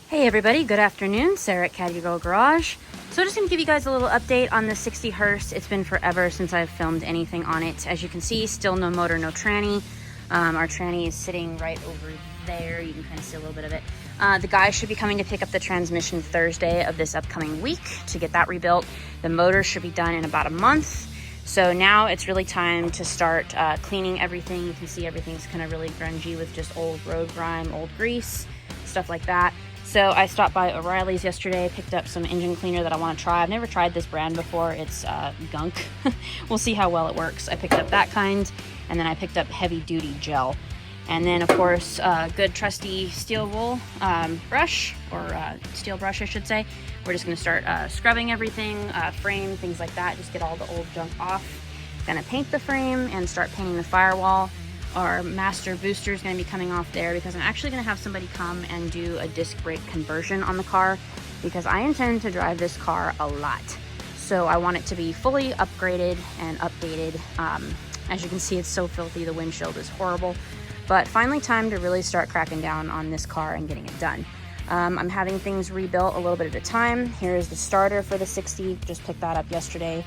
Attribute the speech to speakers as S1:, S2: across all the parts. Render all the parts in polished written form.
S1: Hey everybody, good afternoon. Sarah at Caddy Garage. So just going to give you guys a little update on the 60 Hearse. It's been forever since I've filmed anything on it. As you can see, still no motor, no tranny. Our tranny is sitting right over there. You can kind of see a little bit of it. The guy should be coming to pick up the transmission Thursday of this upcoming week to get that rebuilt. The motor should be done in about a month. So now it's really time to start cleaning everything. You can see everything's kind of really grungy with just old road grime, old grease, stuff like that. So I stopped by O'Reilly's yesterday, picked up some engine cleaner that I want to try. I've never tried this brand before. It's gunk. We'll see how well it works. I picked up that kind, and then I picked up heavy duty gel. And then of course, good trusty steel wool brush, or steel brush I should say. We're just gonna start scrubbing everything, frame, things like that, just get all the old junk off. Gonna paint the frame and start painting the firewall. Our master booster is going to be coming off there because I'm actually going to have somebody come and do a disc brake conversion on the car, because I intend to drive this car a lot. So I want it to be fully upgraded and updated. As you can see, it's so filthy. The windshield is horrible, but finally time to really start cracking down on this car and getting it done. I'm having things rebuilt a little bit at a time. Here's the starter for the 60. Just picked that up yesterday.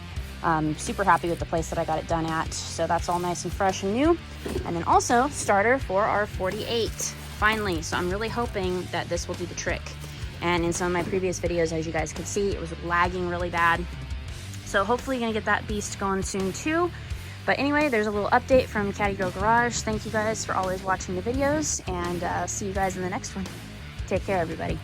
S1: Super happy with the place that I got it done at. So that's all nice and fresh and new. And then also starter for our 48 finally. So I'm really hoping that this will do the trick. And in some of my previous videos, as you guys can see, it was lagging really bad. So hopefully gonna get that beast going soon too. But anyway, there's a little update from Caddy Garage. Thank you guys for always watching the videos, and see you guys in the next one. Take care, everybody.